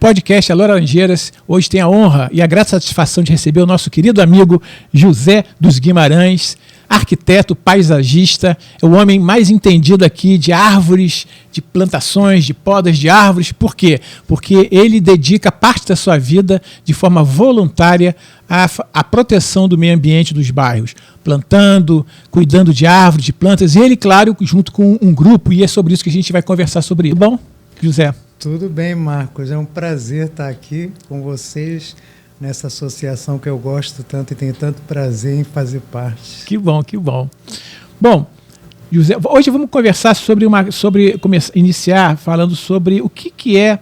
podcast Alô Laranjeiras. Hoje tem a honra e a grata satisfação de receber o nosso querido amigo José dos Guimarães, arquiteto, paisagista, é o homem mais entendido aqui de árvores, de plantações, de podas de árvores. Por quê? Porque ele dedica parte da sua vida de forma voluntária à proteção do meio ambiente dos bairros, plantando, cuidando de árvores, de plantas, e ele, claro, junto com um grupo, e é sobre isso que a gente vai conversar sobre isso. Bom, José? Tudo bem, Marcos. É um prazer estar aqui com vocês nessa associação que eu gosto tanto e tenho tanto prazer em fazer parte. Que bom, que bom. Bom, José, hoje vamos conversar iniciar falando sobre o que é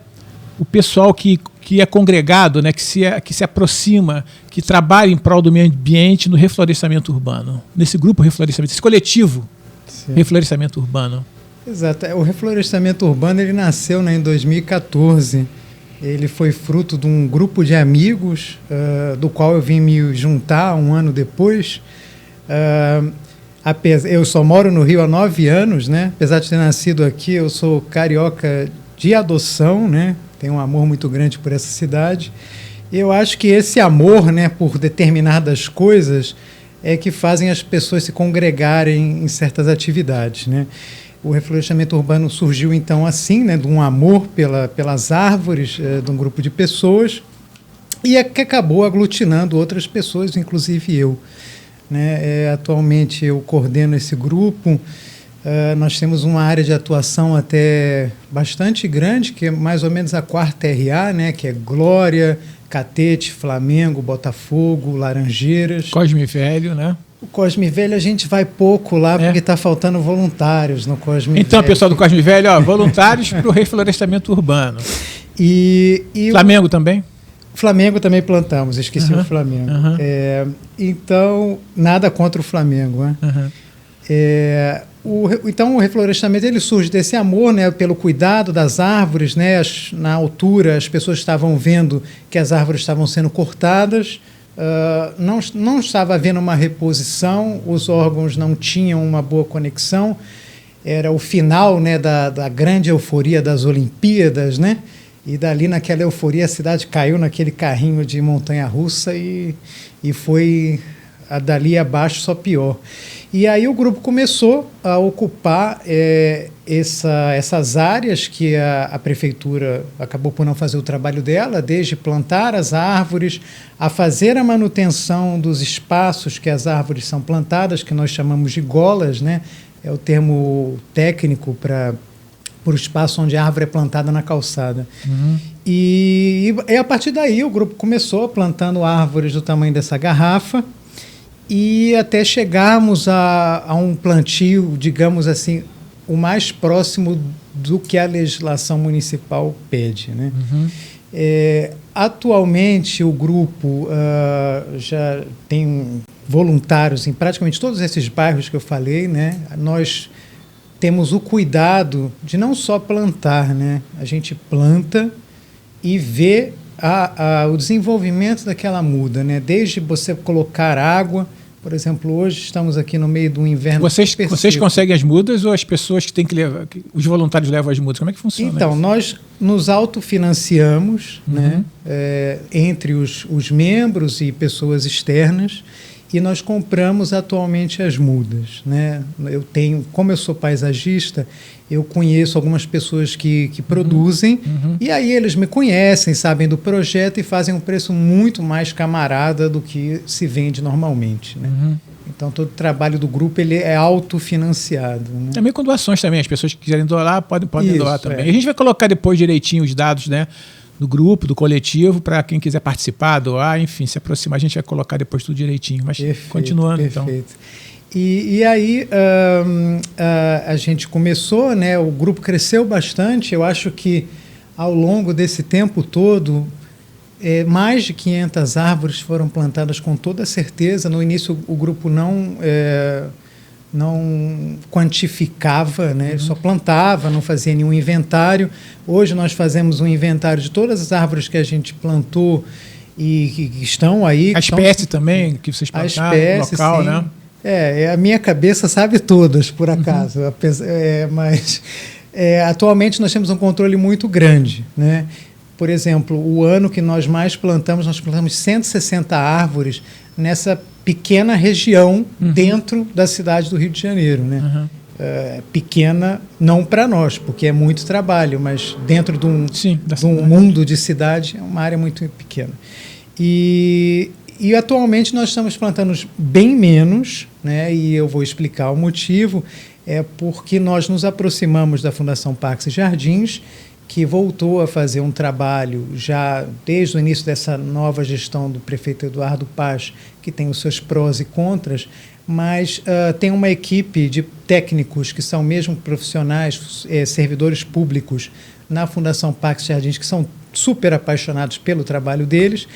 o pessoal que é congregado, né, que se aproxima, que trabalha em prol do meio ambiente no reflorestamento urbano. Nesse grupo reflorestamento, esse coletivo reflorestamento urbano. Exato. O reflorestamento urbano ele nasceu, né, em 2014. Ele foi fruto de um grupo de amigos, do qual eu vim me juntar um ano depois. Eu só moro no Rio há 9 anos, né? Apesar de ter nascido aqui, eu sou carioca de adoção, né? Tenho um amor muito grande por essa cidade. Eu acho que esse amor, né, por determinadas coisas é que fazem as pessoas se congregarem em certas atividades, né? O reflorestamento urbano surgiu, então, assim, né, de um amor pelas árvores, de um grupo de pessoas, e que acabou aglutinando outras pessoas, inclusive eu, né? Atualmente eu coordeno esse grupo. Nós temos uma área de atuação até bastante grande, que é mais ou menos a 4ª RA, né, que é Glória, Catete, Flamengo, Botafogo, Laranjeiras. Cosme Velho, né? O Cosme Velho a gente vai pouco lá, porque está faltando voluntários no Cosme Velho. Então, pessoal do Cosme Velho, voluntários para o reflorestamento urbano. E Flamengo também? Flamengo também plantamos, esqueci o Flamengo. Então, nada contra o Flamengo, né? Então, o reflorestamento ele surge desse amor, né, pelo cuidado das árvores, né? Na altura, as pessoas estavam vendo que as árvores estavam sendo cortadas. Não estava havendo uma reposição, os órgãos não tinham uma boa conexão, era o final, né, da grande euforia das Olimpíadas, né? E dali, naquela euforia, a cidade caiu naquele carrinho de montanha-russa e foi dali abaixo só pior. E aí o grupo começou a ocupar essas áreas que a prefeitura acabou por não fazer o trabalho dela, desde plantar as árvores, a fazer a manutenção dos espaços que as árvores são plantadas, que nós chamamos de golas, né? É o termo técnico para o espaço onde a árvore é plantada na calçada. E a partir daí o grupo começou plantando árvores do tamanho dessa garrafa, e até chegarmos a um plantio, digamos assim, o mais próximo do que a legislação municipal pede, né? Atualmente, o grupo já tem voluntários em praticamente todos esses bairros que eu falei, né? Nós temos o cuidado de não só plantar, né? A gente planta e vê o desenvolvimento daquela muda, né? Desde você colocar água. Por exemplo, hoje estamos aqui no meio do inverno. Vocês conseguem as mudas ou as pessoas que têm que levar, os voluntários levam as mudas? Como é que funciona? Então, nós nos autofinanciamos, né, entre os membros e pessoas externas, e nós compramos atualmente as mudas, né? Como eu sou paisagista, eu conheço algumas pessoas que produzem, e aí eles me conhecem, sabem do projeto e fazem um preço muito mais camarada do que se vende normalmente, né? Então, todo o trabalho do grupo ele é autofinanciado, né? Também com doações também, as pessoas que quiserem doar podem doar também. A gente vai colocar depois direitinho os dados, né, do grupo, do coletivo, para quem quiser participar, doar, enfim, se aproximar, a gente vai colocar depois tudo direitinho. Mas continuando, então. E aí a gente começou, né, o grupo cresceu bastante. Eu acho que ao longo desse tempo todo, mais de 500 árvores foram plantadas com toda certeza. No início o grupo não quantificava, né? Só plantava, não fazia nenhum inventário. Hoje nós fazemos um inventário de todas as árvores que a gente plantou e que estão aí. A espécie também que vocês plantaram, o local, sim, né? A minha cabeça sabe todas, por acaso. Mas atualmente nós temos um controle muito grande, né? por exemplo, o ano que nós plantamos 160 árvores nessa pequena região dentro da cidade do Rio de Janeiro, né? Pequena não para nós, porque é muito trabalho, mas dentro de um mundo de cidade é uma área muito pequena. E atualmente nós estamos plantando bem menos, né? E eu vou explicar o motivo, é porque nós nos aproximamos da Fundação Parques e Jardins, que voltou a fazer um trabalho já desde o início dessa nova gestão do prefeito Eduardo Paz, que tem os seus prós e contras, mas tem uma equipe de técnicos que são mesmo profissionais, servidores públicos na Fundação Parques e Jardins, que são super apaixonados pelo trabalho deles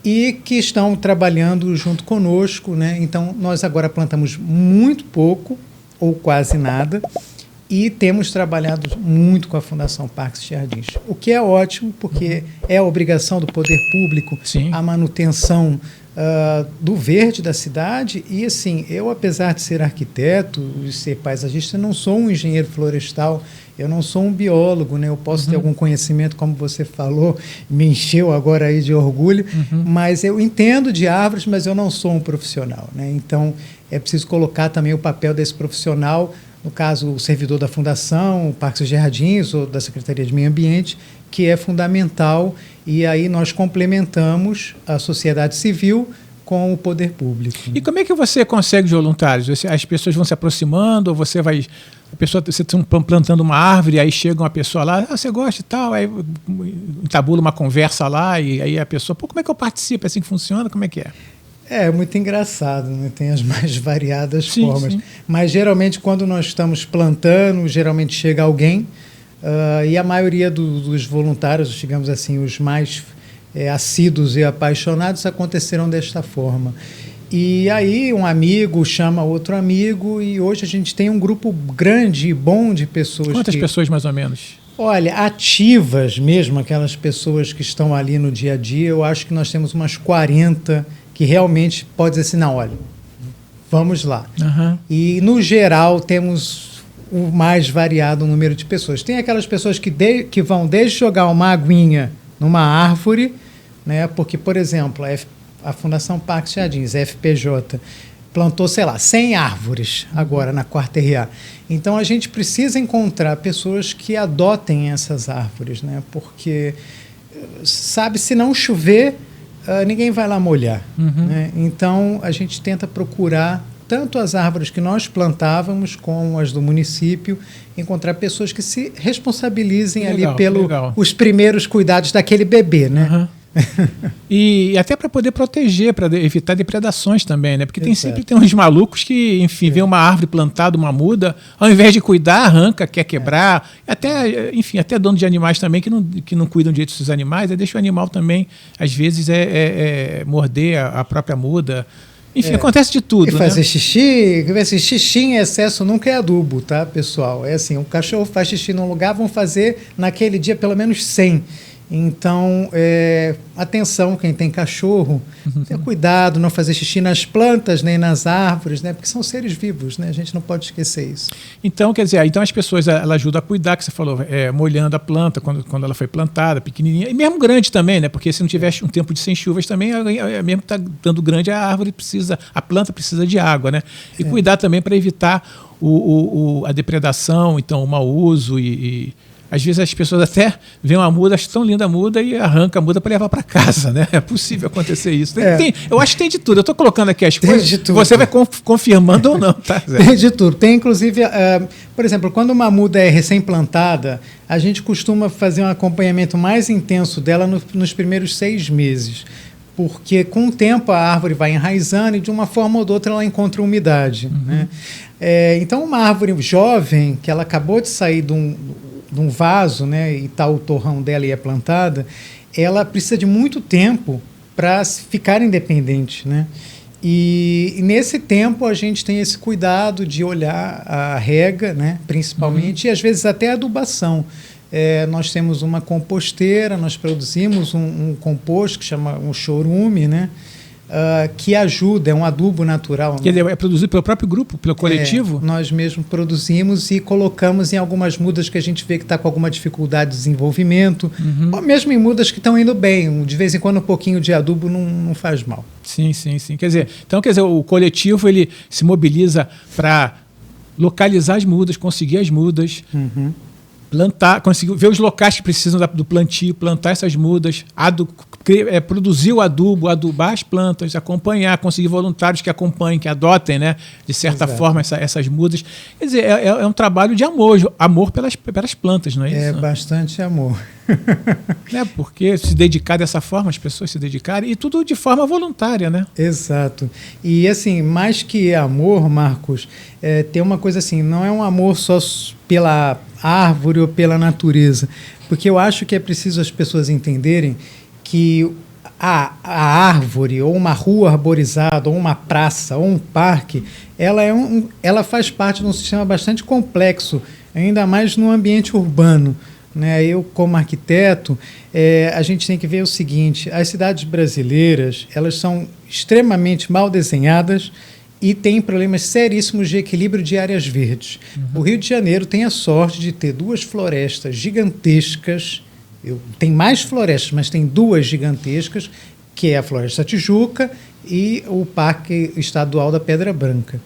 e que estão trabalhando junto conosco, né? Então, nós agora plantamos muito pouco ou quase nada e temos trabalhado muito com a Fundação Parques e Jardins, o que é ótimo, porque é a obrigação do poder público a manutenção do verde da cidade. E assim, eu, apesar de ser arquiteto e ser paisagista, não sou um engenheiro florestal, eu não sou um biólogo, né? Eu posso ter algum conhecimento, como você falou, me encheu agora aí de orgulho, mas eu entendo de árvores, mas eu não sou um profissional, né? Então é preciso colocar também o papel desse profissional, no caso o servidor da Fundação Parques e Jardins ou da Secretaria de Meio Ambiente, que é fundamental, e aí nós complementamos a sociedade civil com o poder público. E como é que você consegue os voluntários? As pessoas vão se aproximando, ou você está plantando uma árvore, aí chega uma pessoa lá, você gosta e tal, aí entabula uma conversa lá, e aí a pessoa, como é que eu participo? É assim que funciona? Como é que é? É muito engraçado, né? Tem as mais variadas formas. Mas geralmente quando nós estamos plantando, geralmente chega alguém, e a maioria dos voluntários, digamos assim, os mais assíduos e apaixonados, aconteceram desta forma. E aí um amigo chama outro amigo, e hoje a gente tem um grupo grande e bom de pessoas. Quantas pessoas mais ou menos? Olha, ativas mesmo, aquelas pessoas que estão ali no dia a dia, eu acho que nós temos umas 40 que realmente pode dizer assim, não, olha, vamos lá. E no geral temos o mais variado número de pessoas. Tem aquelas pessoas que vão desde jogar uma aguinha numa árvore, né? Porque, por exemplo, a Fundação Parques e Jardins, a FPJ, plantou, sei lá, 100 árvores agora na 4ª RA. Então, a gente precisa encontrar pessoas que adotem essas árvores, né? Porque, sabe, se não chover, ninguém vai lá molhar. Né? Então, a gente tenta procurar tanto as árvores que nós plantávamos como as do município, encontrar pessoas que se responsabilizem ali pelos primeiros cuidados daquele bebê, né? E até para poder proteger, para evitar depredações também, né? Porque sempre tem uns malucos que, enfim, vê uma árvore plantada, uma muda, ao invés de cuidar, arranca, quer quebrar. Até dono de animais também que não cuidam direito dos animais, deixa o animal também, às vezes, morder a própria muda. Enfim, acontece de tudo. E fazer xixi em excesso nunca é adubo, tá, pessoal? É assim, o cachorro faz xixi num lugar, vão fazer naquele dia pelo menos 100. Então, atenção, quem tem cachorro, tenha cuidado, não fazer xixi nas plantas nem nas árvores, né? Porque são seres vivos, né? A gente não pode esquecer isso. Então, quer dizer, as pessoas ela ajudam a cuidar, que você falou, molhando a planta quando ela foi plantada, pequenininha, e mesmo grande também, né? Porque se não tiver um tempo de sem chuvas também, mesmo que está dando grande, a planta precisa de água, né? E cuidar também para evitar a depredação, então o mau uso e às vezes as pessoas até veem uma muda, acham tão linda a muda e arranca a muda para levar para casa, né? É possível acontecer isso. Eu acho que tem de tudo. Eu estou colocando aqui as coisas, você vai confirmando ou não, tá? Tem de tudo. Tem inclusive, por exemplo, quando uma muda é recém-plantada, a gente costuma fazer um acompanhamento mais intenso dela nos primeiros 6 meses. Porque com o tempo a árvore vai enraizando e de uma forma ou de outra ela encontra umidade. Né? Então uma árvore jovem, que ela acabou de sair de um vaso, né, e está o torrão dela e é plantada, ela precisa de muito tempo para ficar independente, né? E nesse tempo a gente tem esse cuidado de olhar a rega, né, principalmente, e às vezes até a adubação. Nós temos uma composteira, nós produzimos um composto que chama um chorume, né? que ajuda, é um adubo natural. Quer dizer, é produzido pelo próprio grupo, pelo coletivo? Nós mesmos produzimos e colocamos em algumas mudas que a gente vê que está com alguma dificuldade de desenvolvimento, ou mesmo em mudas que estão indo bem. De vez em quando um pouquinho de adubo não faz mal. Sim. Quer dizer, o coletivo ele se mobiliza para localizar as mudas, conseguir as mudas, plantar, conseguir ver os locais que precisam do plantio, plantar essas mudas, produzir o adubo, adubar as plantas, acompanhar, conseguir voluntários que acompanhem, que adotem, né, de certa forma essas mudas. Quer dizer, é um trabalho de amor pelas plantas, não é isso? É bastante amor. Porque se dedicar dessa forma, as pessoas se dedicarem, e tudo de forma voluntária, né? Exato. E assim, mais que amor, Marcos, tem uma coisa assim, não é um amor só pela árvore ou pela natureza, porque eu acho que é preciso as pessoas entenderem que a árvore, ou uma rua arborizada, ou uma praça, ou um parque, ela faz parte de um sistema bastante complexo, ainda mais no ambiente urbano. Né? Eu, como arquiteto, a gente tem que ver o seguinte: as cidades brasileiras, elas são extremamente mal desenhadas e têm problemas seríssimos de equilíbrio de áreas verdes. O Rio de Janeiro tem a sorte de ter 2 florestas gigantescas. Tem mais florestas, mas tem 2 gigantescas, que é a Floresta Tijuca e o Parque Estadual da Pedra Branca.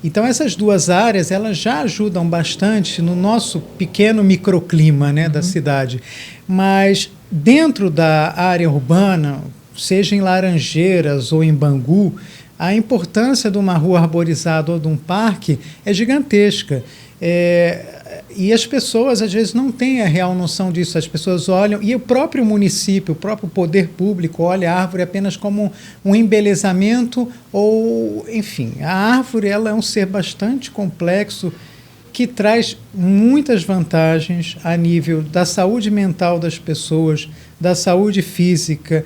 Então, essas 2 áreas elas já ajudam bastante no nosso pequeno microclima, né, da cidade. Mas dentro da área urbana, seja em Laranjeiras ou em Bangu, a importância de uma rua arborizada ou de um parque é gigantesca. E as pessoas, às vezes, não têm a real noção disso. As pessoas olham, e o próprio município, o próprio poder público olha a árvore apenas como um embelezamento ou, enfim, a árvore ela é um ser bastante complexo que traz muitas vantagens a nível da saúde mental das pessoas, da saúde física,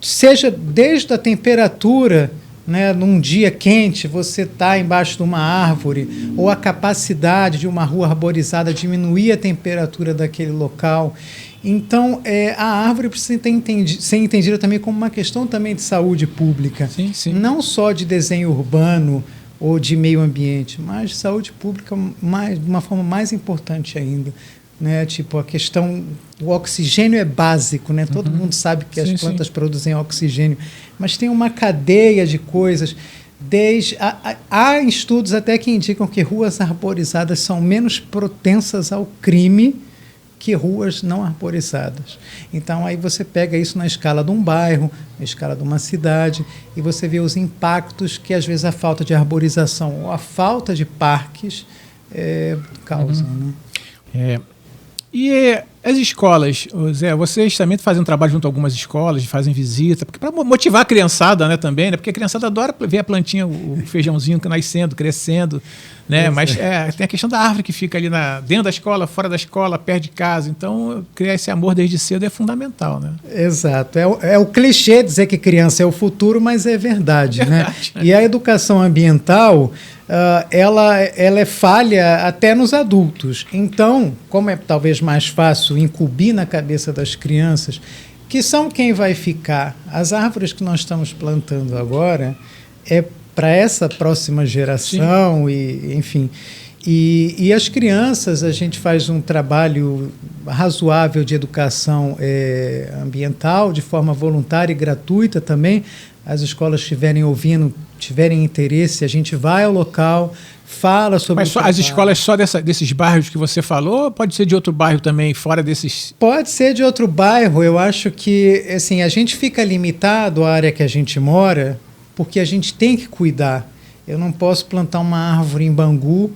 seja desde a temperatura, né, num dia quente, você está embaixo de uma árvore, ou a capacidade de uma rua arborizada diminuir a temperatura daquele local. Então, a árvore precisa ser entendida também como uma questão também de saúde pública. Sim. Não só de desenho urbano ou de meio ambiente, mas de saúde pública de uma forma mais importante ainda. Né? Tipo, a questão, o oxigênio é básico, né? Todo mundo sabe que as plantas produzem oxigênio, mas tem uma cadeia de coisas. Há estudos até que indicam que ruas arborizadas são menos propensas ao crime que ruas não arborizadas. Então, aí você pega isso na escala de um bairro, na escala de uma cidade, e você vê os impactos que, às vezes, a falta de arborização ou a falta de parques causam. Né? E as escolas, Zé, vocês também fazem um trabalho junto a algumas escolas, fazem visita, para motivar a criançada, né, também, né, porque a criançada adora ver a plantinha, o feijãozinho nascendo, crescendo, né, mas tem a questão da árvore que fica ali dentro da escola, fora da escola, perto de casa, então criar esse amor desde cedo é fundamental, né? Exato, é o clichê dizer que criança é o futuro, mas é verdade, né? E a educação ambiental, ela é falha até nos adultos. Então, como é talvez mais fácil incumbir na cabeça das crianças, que são quem vai ficar, as árvores que nós estamos plantando agora, para essa próxima geração. Sim. E enfim. E as crianças, a gente faz um trabalho razoável de educação ambiental, de forma voluntária e gratuita também. As escolas estiverem ouvindo, tiverem interesse, a gente vai ao local, fala sobre... Mas as escolas só desses bairros que você falou, ou pode ser de outro bairro também, fora desses... Pode ser de outro bairro. Eu acho que assim, a gente fica limitado à área que a gente mora, porque a gente tem que cuidar. Eu não posso plantar uma árvore em Bangu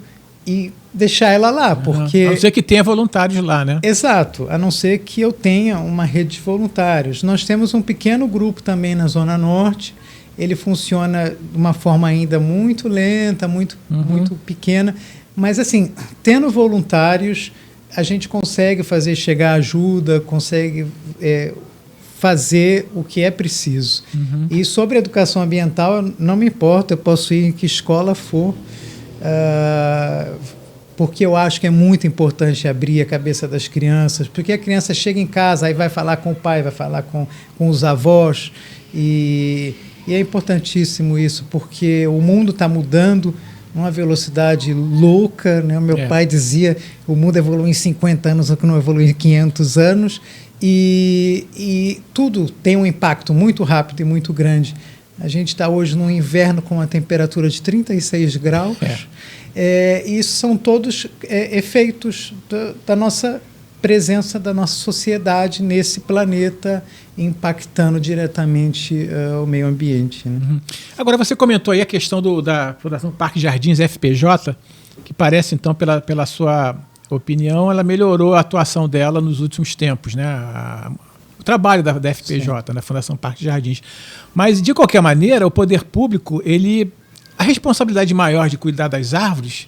e deixar ela lá, porque... A não ser que tenha voluntários lá, né? Exato, a não ser que eu tenha uma rede de voluntários. Nós temos um pequeno grupo também na Zona Norte, ele funciona de uma forma ainda muito lenta, muito pequena, mas assim, tendo voluntários, a gente consegue fazer chegar ajuda, consegue fazer o que é preciso. E sobre educação ambiental, não me importa, eu posso ir em que escola for, porque eu acho que é muito importante abrir a cabeça das crianças, porque a criança chega em casa, aí vai falar com o pai, vai falar com os avós, E é importantíssimo isso, porque o mundo está mudando numa velocidade louca, né? O meu pai dizia o mundo evolui em 50 anos, o que não evolui em 500 anos, e tudo tem um impacto muito rápido e muito grande. A gente está hoje num inverno com uma temperatura de 36 graus, e isso são todos efeitos da nossa presença, da nossa sociedade nesse planeta, impactando diretamente o meio ambiente. Né? Uhum. Agora, você comentou aí a questão da Fundação Parque Jardins FPJ, que parece, então, pela sua opinião, ela melhorou a atuação dela nos últimos tempos, né? O trabalho da FPJ, da Fundação Parque Jardins. Mas, de qualquer maneira, o poder público, a responsabilidade maior de cuidar das árvores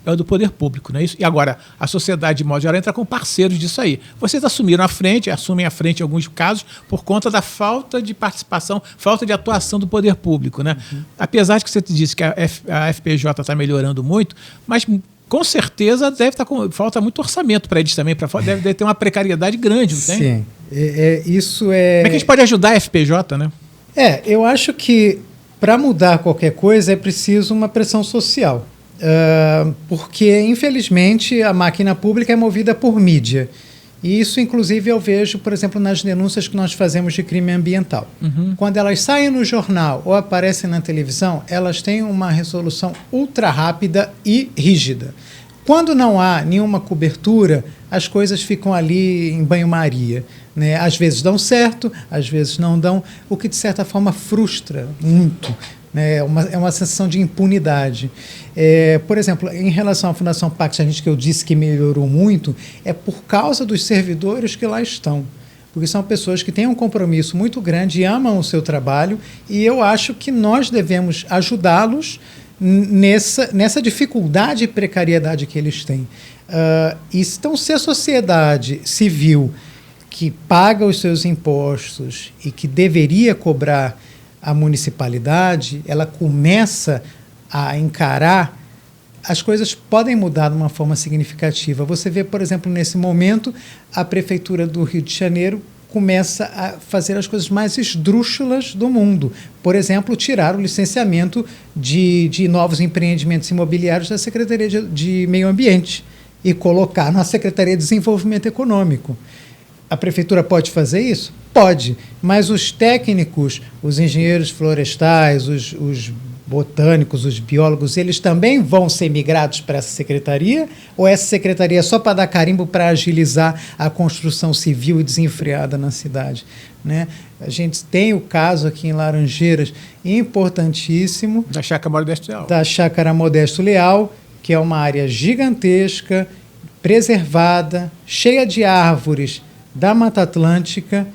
é o do poder público, não é isso? E agora, a sociedade, de modo geral, entra com parceiros disso aí. Vocês assumem a frente em alguns casos, por conta da falta de participação, falta de atuação do poder público, né? Uhum. Apesar de que você disse que a FPJ está melhorando muito, mas com certeza falta muito orçamento para eles também, deve ter uma precariedade grande, não tem? Sim, isso é... Como é que a gente pode ajudar a FPJ, né? Eu acho que para mudar qualquer coisa é preciso uma pressão social. Porque, infelizmente, a máquina pública é movida por mídia. E isso, inclusive, eu vejo, por exemplo, nas denúncias que nós fazemos de crime ambiental. Uhum. Quando elas saem no jornal ou aparecem na televisão, elas têm uma resolução ultra rápida e rígida. Quando não há nenhuma cobertura, as coisas ficam ali em banho-maria, né? Às vezes dão certo, às vezes não dão, o que, de certa forma, frustra muito. É uma sensação de impunidade. Por exemplo, em relação à Fundação Parque Jardins, que eu disse que melhorou muito, é por causa dos servidores que lá estão. Porque são pessoas que têm um compromisso muito grande e amam o seu trabalho, e eu acho que nós devemos ajudá-los nessa dificuldade e precariedade que eles têm. Então, se a sociedade civil, que paga os seus impostos e que deveria cobrar a municipalidade, ela começa a encarar, as coisas podem mudar de uma forma significativa. Você vê, por exemplo, nesse momento, a Prefeitura do Rio de Janeiro começa a fazer as coisas mais esdrúxulas do mundo. Por exemplo, tirar o licenciamento de novos empreendimentos imobiliários da Secretaria de Meio Ambiente e colocar na Secretaria de Desenvolvimento Econômico. A prefeitura pode fazer isso? Pode, mas os técnicos, os engenheiros florestais, os botânicos, os biólogos, eles também vão ser migrados para essa secretaria? Ou essa secretaria é só para dar carimbo para agilizar a construção civil e desenfreada na cidade? Né? A gente tem o caso aqui em Laranjeiras, importantíssimo. Da Chácara Modesto Leal. Da Chácara Modesto Leal, que é uma área gigantesca, preservada, cheia de árvores da Mata Atlântica,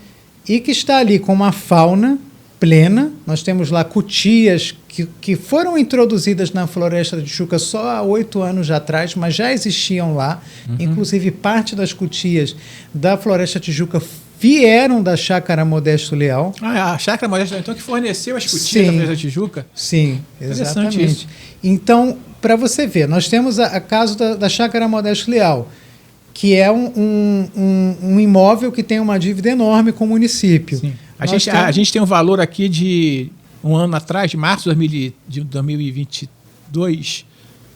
e que está ali com uma fauna plena. Nós temos lá cutias que foram introduzidas na Floresta de Tijuca só há 8 anos atrás, mas já existiam lá. Uhum. Inclusive, parte das cutias da Floresta de Tijuca vieram da Chácara Modesto Leal. A Chácara Modesto Leal, então, que forneceu as cutias da Floresta de Tijuca? Sim, exatamente. Então, para você ver, nós temos a caso da Chácara Modesto Leal, que é um imóvel que tem uma dívida enorme com o município. Sim. A gente tem um valor aqui de um ano atrás, de março de 2022,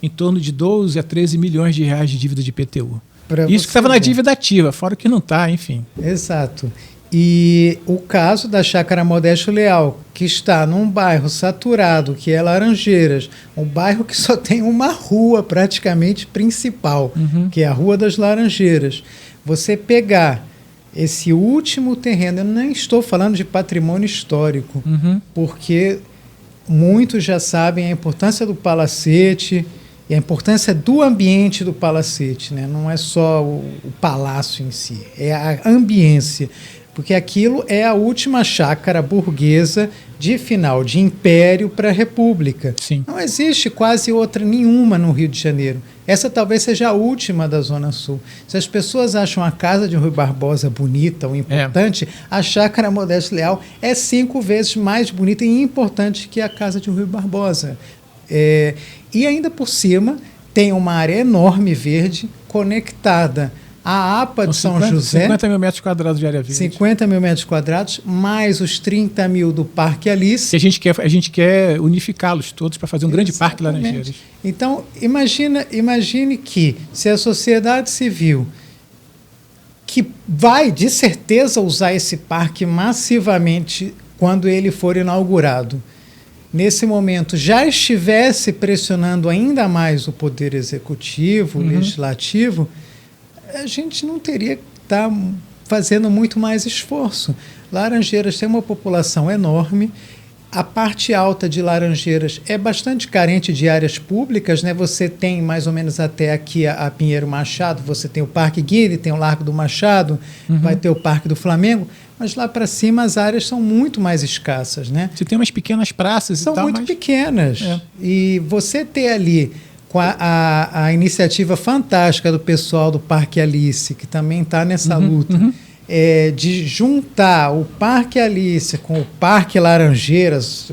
em torno de 12 a 13 milhões de reais de dívida de IPTU. Isso que estava na dívida ativa, fora que não está, enfim. Exato. E o caso da Chácara Modesto Leal, que está num bairro saturado, que é Laranjeiras, um bairro que só tem uma rua praticamente principal, que é a Rua das Laranjeiras. Você pegar esse último terreno, eu nem estou falando de patrimônio histórico, porque muitos já sabem a importância do palacete e a importância do ambiente do palacete, né? Não é só o palácio em si, é a ambiência. Porque aquilo é a última chácara burguesa de final de império para a república. Sim. Não existe quase outra nenhuma no Rio de Janeiro. Essa talvez seja a última da Zona Sul. Se as pessoas acham a casa de Rui Barbosa bonita ou importante, a Chácara Modesto Leal é 5 vezes mais bonita e importante que a casa de Rui Barbosa. E ainda por cima tem uma área enorme verde conectada A APA de São 50, José... 50 mil metros quadrados de área verde. 50 mil metros quadrados, mais os 30 mil do Parque Alice. E a gente quer unificá-los todos para fazer um grande parque Laranjeiras. Então, imagine que se a sociedade civil, que vai, de certeza, usar esse parque massivamente quando ele for inaugurado, nesse momento já estivesse pressionando ainda mais o Poder Executivo, Legislativo, a gente não teria que estar fazendo muito mais esforço. Laranjeiras tem uma população enorme, a parte alta de Laranjeiras é bastante carente de áreas públicas, né? Você tem mais ou menos até aqui a Pinheiro Machado, você tem o Parque Guile, tem o Largo do Machado, vai ter o Parque do Flamengo, mas lá para cima as áreas são muito mais escassas, né? Você tem umas pequenas praças são e tal, muito pequenas. E você ter ali com a iniciativa fantástica do pessoal do Parque Alice, que também está nessa luta, de juntar o Parque Alice com o Parque Laranjeiras,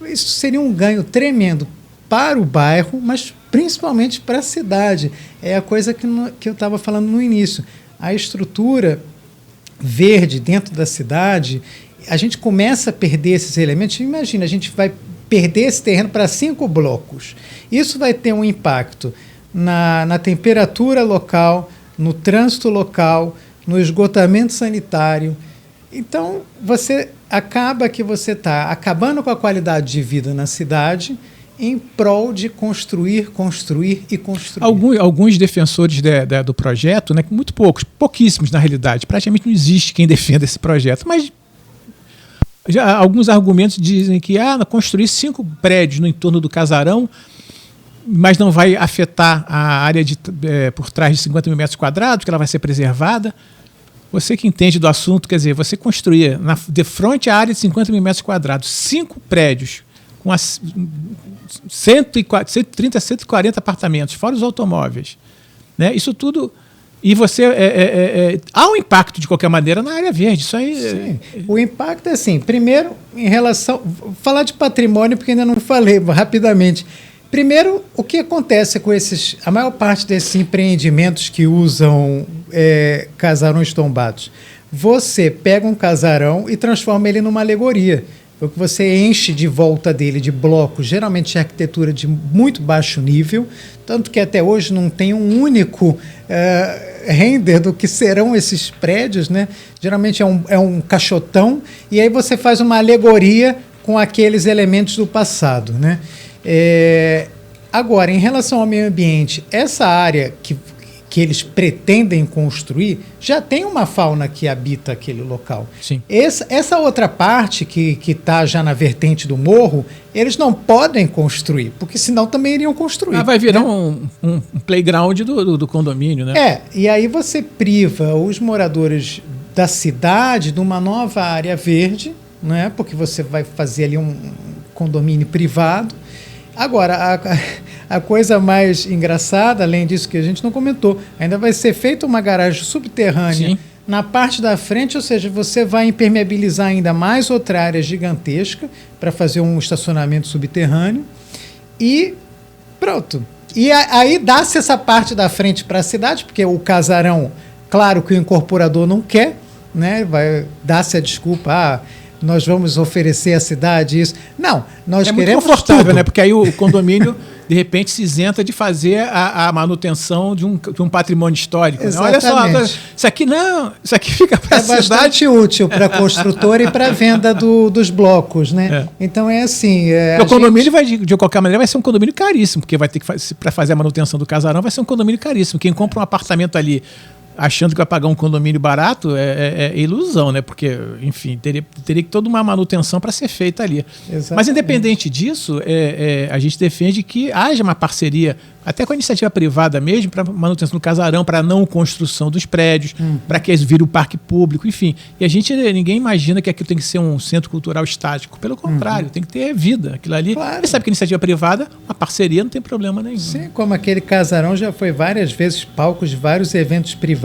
isso seria um ganho tremendo para o bairro, mas principalmente para a cidade. É a coisa que eu estava falando no início. A estrutura verde dentro da cidade, a gente começa a perder esses elementos. Imagina, a gente vai perder esse terreno para 5 blocos. Isso vai ter um impacto na temperatura local, no trânsito local, no esgotamento sanitário. Então, você está acabando com a qualidade de vida na cidade em prol de construir e construir. Alguns defensores do projeto, né, muito pouquíssimos na realidade, praticamente não existe quem defenda esse projeto, mas já alguns argumentos dizem que construir 5 prédios no entorno do casarão, mas não vai afetar a área por trás de 50 mil metros quadrados, que ela vai ser preservada. Você que entende do assunto, quer dizer, você construir de frente à área de 50 mil metros quadrados, 5 prédios com 130 a 140 apartamentos, fora os automóveis, né? Isso tudo... E você... há um impacto, de qualquer maneira, na área verde. Isso aí... Sim. O impacto é assim, primeiro, em relação... Vou falar de patrimônio, porque ainda não falei rapidamente. Primeiro, o que acontece com a maior parte desses empreendimentos que usam casarões tombados? Você pega um casarão e transforma ele numa alegoria. Porque você enche de volta dele de blocos, geralmente de arquitetura de muito baixo nível, tanto que até hoje não tem um único render do que serão esses prédios, né? Geralmente é um caixotão, e aí você faz uma alegoria com aqueles elementos do passado, né? Agora, em relação ao meio ambiente, essa área que eles pretendem construir, já tem uma fauna que habita aquele local. Sim. Essa outra parte que está já na vertente do morro, eles não podem construir, porque senão também iriam construir. Vai virar um playground do condomínio, né? E aí você priva os moradores da cidade de uma nova área verde, né? Porque você vai fazer ali um condomínio privado. Agora, a coisa mais engraçada, além disso que a gente não comentou, ainda vai ser feita uma garagem subterrânea. Sim. Na parte da frente, ou seja, você vai impermeabilizar ainda mais outra área gigantesca para fazer um estacionamento subterrâneo e pronto. E aí dá-se essa parte da frente para a cidade, porque o casarão, claro que o incorporador não quer, né? Vai dar-se a desculpa, nós vamos oferecer à cidade isso. Não, nós queremos muito confortável, tudo. né? Porque aí o condomínio, de repente, se isenta de fazer a manutenção de um patrimônio histórico. Né? Olha só, isso aqui fica para a cidade. É bastante útil para a construtora e para a venda dos blocos, né? Então é assim... o condomínio vai, de qualquer maneira, vai ser um condomínio caríssimo, porque vai ter que para fazer a manutenção do casarão, vai ser um condomínio caríssimo. Quem compra um apartamento ali achando que vai pagar um condomínio barato é ilusão, né? Porque, enfim, teria que toda uma manutenção para ser feita ali. Exatamente. Mas, independente disso, a gente defende que haja uma parceria, até com a iniciativa privada mesmo, para manutenção do casarão, para a não construção dos prédios, para que eles virem um parque público, enfim. E ninguém imagina que aquilo tem que ser um centro cultural estático. Pelo contrário, tem que ter vida. Aquilo ali, claro. Você sabe que a iniciativa privada, uma parceria, não tem problema nenhum. Sim, como aquele casarão já foi várias vezes palco de vários eventos privados,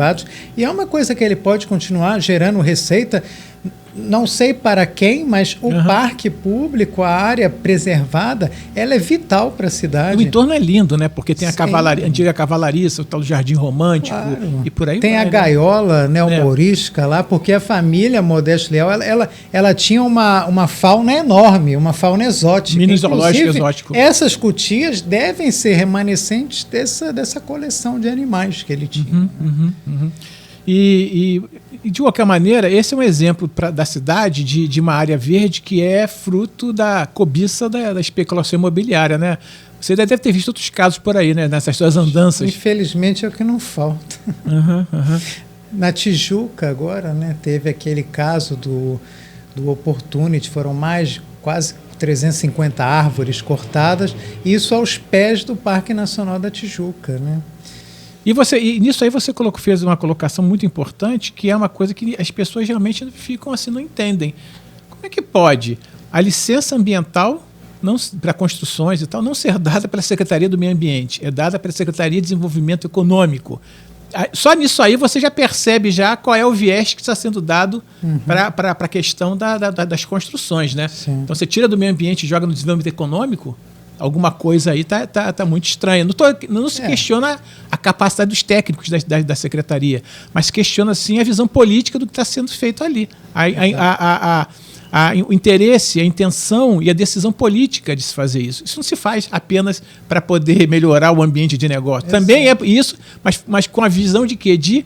e é uma coisa que ele pode continuar gerando receita. não sei para quem, mas o parque público, a área preservada, ela é vital para a cidade. O entorno é lindo, né? Porque tem a antiga cavalariça, o tal do Jardim Romântico, e por aí tem vai, a gaiola, né, humorística lá, porque a família Modesto Leal, ela tinha uma fauna enorme, uma fauna exótica. Mini zoológico exótico. Essas cutias devem ser remanescentes dessa coleção de animais que ele tinha. E de qualquer maneira, esse é um exemplo da cidade de uma área verde que é fruto da cobiça da especulação imobiliária, né? Você deve ter visto outros casos por aí, né? Nessas suas andanças. Infelizmente é o que não falta. Na Tijuca agora, né? Teve aquele caso do Opportunity, foram quase 350 árvores cortadas, isso aos pés do Parque Nacional da Tijuca, né? E nisso aí você fez uma colocação muito importante, que é uma coisa que as pessoas realmente ficam assim, não entendem. Como é que pode a licença ambiental para construções e tal não ser dada pela Secretaria do Meio Ambiente, é dada pela Secretaria de Desenvolvimento Econômico? Só nisso aí você já percebe já qual é o viés que está sendo dado para a questão das construções, né? Sim. Então você tira do meio ambiente e joga no desenvolvimento econômico, alguma coisa aí tá muito estranha. Não se questiona a capacidade dos técnicos da secretaria, mas se questiona sim a visão política do que está sendo feito ali. O interesse, a intenção e a decisão política de se fazer isso. Isso não se faz apenas para poder melhorar o ambiente de negócio. Também é isso, mas com a visão de quê? De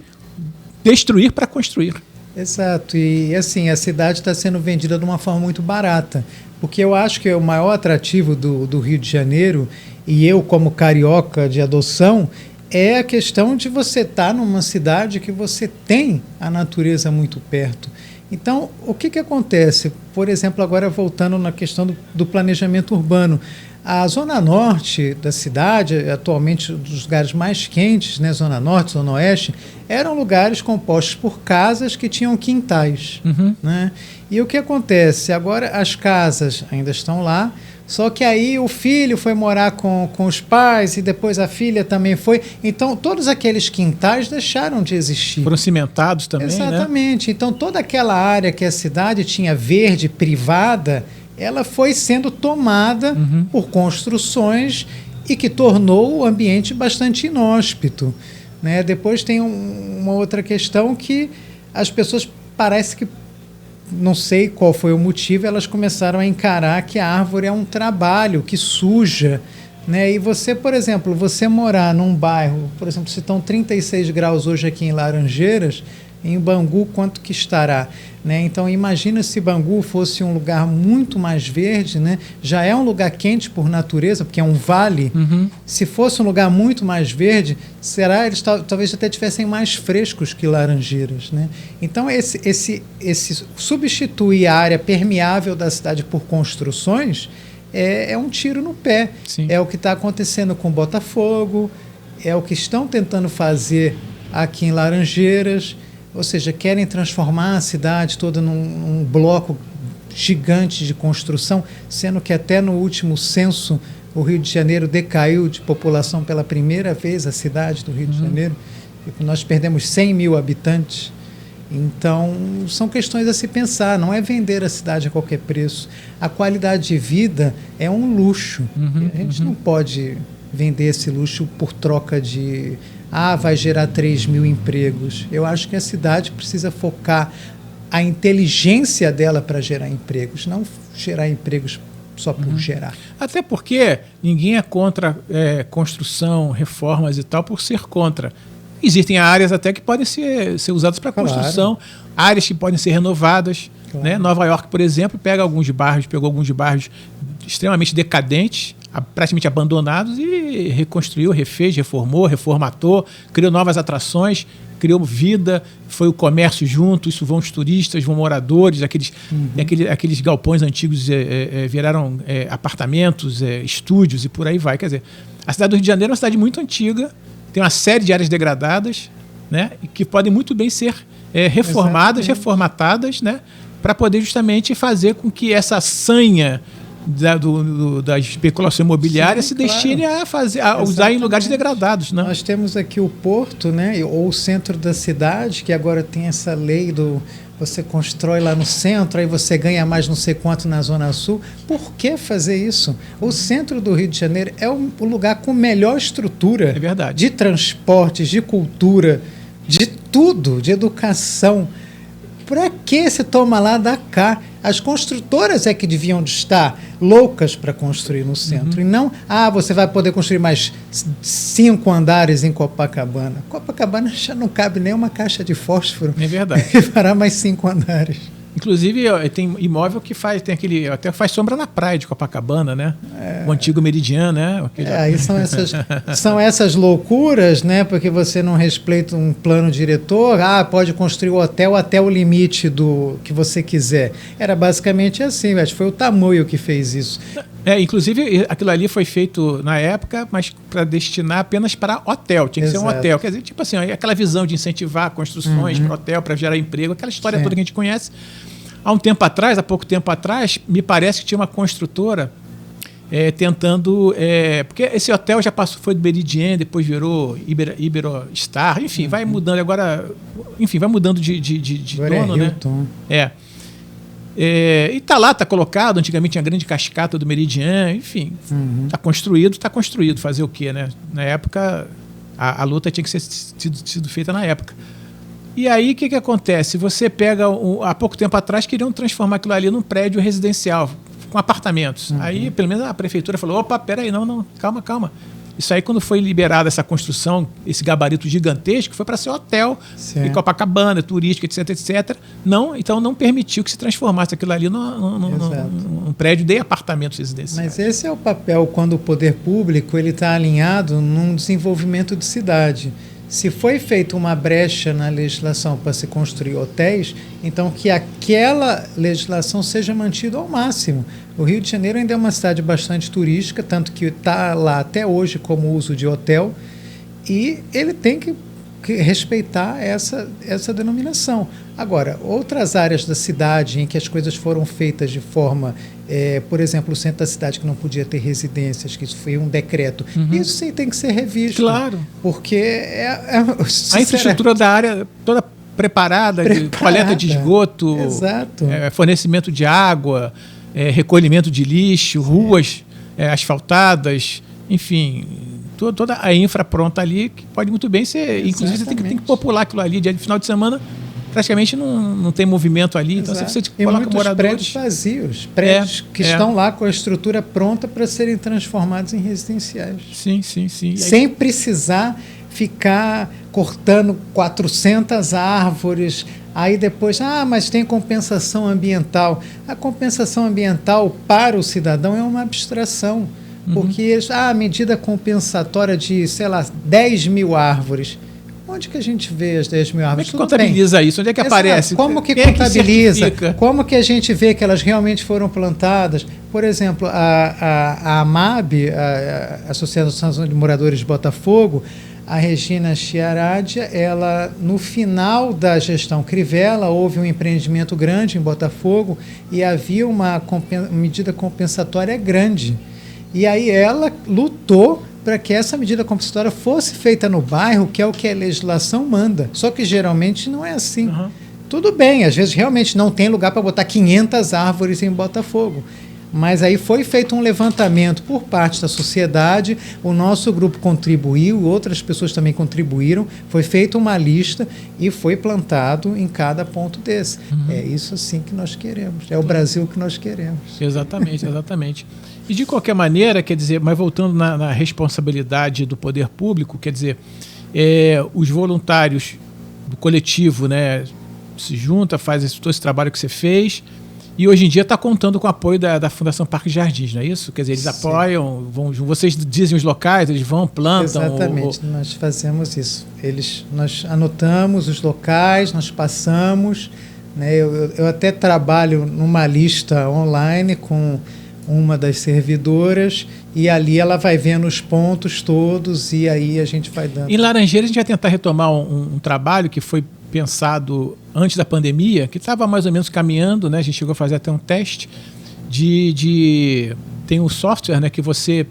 destruir para construir. Exato. E assim, a cidade está sendo vendida de uma forma muito barata. Porque eu acho que o maior atrativo do Rio de Janeiro, e eu como carioca de adoção, é a questão de você estar numa cidade que você tem a natureza muito perto. Então, o que acontece? Por exemplo, agora voltando na questão do planejamento urbano, a zona norte da cidade, atualmente dos lugares mais quentes, né, zona norte, zona oeste, eram lugares compostos por casas que tinham quintais. Né? E o que acontece? Agora as casas ainda estão lá, só que aí o filho foi morar com os pais e depois a filha também foi. Então, todos aqueles quintais deixaram de existir. Foram cimentados também, Exatamente. Né? Então, toda aquela área que a cidade tinha verde, privada, ela foi sendo tomada por construções e que tornou o ambiente bastante inóspito. Né? Depois tem uma outra questão que as pessoas parece que, não sei qual foi o motivo, elas começaram a encarar que a árvore é um trabalho, que suja. Né? E você, por exemplo, você morar num bairro, por exemplo, se estão 36 graus hoje aqui em Laranjeiras, em Bangu quanto que estará? Né? Então imagina se Bangu fosse um lugar muito mais verde, né? Já é um lugar quente por natureza, porque é um vale. Se fosse um lugar muito mais verde, eles talvez até tivessem mais frescos que Laranjeiras. Né? Então esse substituir a área permeável da cidade por construções é um tiro no pé. Sim. É o que está acontecendo com Botafogo, é o que estão tentando fazer aqui em Laranjeiras. Ou seja, querem transformar a cidade toda num bloco gigante de construção, sendo que até no último censo o Rio de Janeiro decaiu de população pela primeira vez, a cidade do Rio de Janeiro. Nós perdemos 100 mil habitantes. Então, são questões a se pensar, não é vender a cidade a qualquer preço. A qualidade de vida é um luxo. A gente não pode vender esse luxo por troca de... vai gerar 3 mil empregos. Eu acho que a cidade precisa focar a inteligência dela para gerar empregos, não gerar empregos só por gerar. Até porque ninguém é contra construção, reformas e tal por ser contra. Existem áreas até que podem ser usadas para construção, áreas que podem ser renovadas. Claro. Né? Nova York, por exemplo, pegou alguns bairros extremamente decadentes, praticamente abandonados, e reconstruiu, refez, reformou, reformatou, criou novas atrações, criou vida, foi o comércio junto, isso vão os turistas, vão moradores, aqueles galpões antigos viraram apartamentos, estúdios e por aí vai. Quer dizer, a cidade do Rio de Janeiro é uma cidade muito antiga, tem uma série de áreas degradadas, né, que podem muito bem ser reformadas, reformatadas, né, para poder justamente fazer com que essa sanha da especulação imobiliária se destine a usar em lugares degradados. Né? Nós temos aqui o Porto, né, ou o centro da cidade, que agora tem essa lei do você constrói lá no centro, aí você ganha mais não sei quanto na Zona Sul. Por que fazer isso? O centro do Rio de Janeiro é o lugar com melhor estrutura de transportes, de cultura, de tudo, de educação. Para que se toma lá da cá? As construtoras é que deviam estar loucas para construir no centro. E não, você vai poder construir mais 5 andares em Copacabana. Copacabana já não cabe nem uma caixa de fósforo. É verdade. E fará mais 5 andares. Inclusive, tem imóvel que tem aquele. Até faz sombra na praia de Copacabana, né? O antigo Meridiano, né? Aí são essas loucuras, né? Porque você não respeita um plano diretor. Pode construir o hotel até o limite do que você quiser. Era basicamente assim, acho que foi o Tamoio que fez isso. Inclusive, aquilo ali foi feito na época, mas para destinar apenas para hotel. Tinha que ser um hotel. Quer dizer, tipo assim, aquela visão de incentivar construções para hotel, para gerar emprego, aquela história toda que a gente conhece. Há pouco tempo atrás, me parece que tinha uma construtora tentando... porque esse hotel já foi do Meridian, depois virou Iberostar, enfim, vai mudando agora... Enfim, vai mudando de dono, né? E está colocado, antigamente tinha a grande cascata do Meridian, enfim, está construído, fazer o quê, né? Na época, a luta tinha que ser sido feita na época. E aí, o que acontece? Você pega, há pouco tempo atrás, queriam transformar aquilo ali num prédio residencial, com apartamentos. Aí, pelo menos, a prefeitura falou, opa, peraí, não, calma. Isso aí, quando foi liberada essa construção, esse gabarito gigantesco, foi para ser hotel, em Copacabana, turística, etc. Então, não permitiu que se transformasse aquilo ali num prédio de apartamentos residenciais. Mas esse é o papel quando o poder público está alinhado num desenvolvimento de cidade. Se foi feita uma brecha na legislação para se construir hotéis, então que aquela legislação seja mantida ao máximo. O Rio de Janeiro ainda é uma cidade bastante turística, tanto que está lá até hoje como uso de hotel, e ele tem que respeitar essa denominação. Agora, outras áreas da cidade em que as coisas foram feitas de forma, por exemplo, o centro da cidade que não podia ter residências, que isso foi um decreto, isso sim tem que ser revisto. Claro. Porque a infraestrutura da área toda preparada, de coleta de esgoto, fornecimento de água, recolhimento de lixo, ruas asfaltadas, enfim... Toda a infra pronta ali, que pode muito bem ser... Inclusive, você tem que popular aquilo ali. Dia de final de semana, praticamente não tem movimento ali. Então, se você coloca moradores... prédios vazios. Prédios que estão lá com a estrutura pronta para serem transformados em residenciais. Sim. Sem precisar ficar cortando 400 árvores... Aí depois, mas tem compensação ambiental. A compensação ambiental para o cidadão é uma abstração. Porque a medida compensatória de, 10 mil árvores. Onde que a gente vê as 10 mil árvores? Como é que contabiliza isso? Onde é que aparece? Como que contabiliza? Como que a gente vê que elas realmente foram plantadas? Por exemplo, a AMAB, a Associação de Moradores de Botafogo, a Regina Chiaradia, ela, no final da gestão Crivella, houve um empreendimento grande em Botafogo e havia uma medida compensatória grande. E aí ela lutou para que essa medida compensatória fosse feita no bairro, que é o que a legislação manda. Só que geralmente não é assim. Tudo bem, às vezes realmente não tem lugar para botar 500 árvores em Botafogo. Mas aí foi feito um levantamento por parte da sociedade, o nosso grupo contribuiu, outras pessoas também contribuíram, foi feita uma lista e foi plantado em cada ponto desse. É isso sim que nós queremos, é o Brasil que nós queremos. Exatamente. E de qualquer maneira, quer dizer, mas voltando na responsabilidade do poder público, quer dizer, os voluntários do coletivo, né, se juntam, fazem todo esse trabalho que você fez, e hoje em dia está contando com o apoio da Fundação Parque Jardins, não é isso? Quer dizer, eles apoiam, vocês dizem os locais, eles vão, plantam... Exatamente, nós fazemos isso. Nós anotamos os locais, nós passamos, né, eu até trabalho numa lista online com uma das servidoras, e ali ela vai vendo os pontos todos, e aí a gente vai dando. Em Laranjeiras, a gente vai tentar retomar um trabalho que foi pensado antes da pandemia, que estava mais ou menos caminhando, né? A gente chegou a fazer até um teste tem um software, né, que você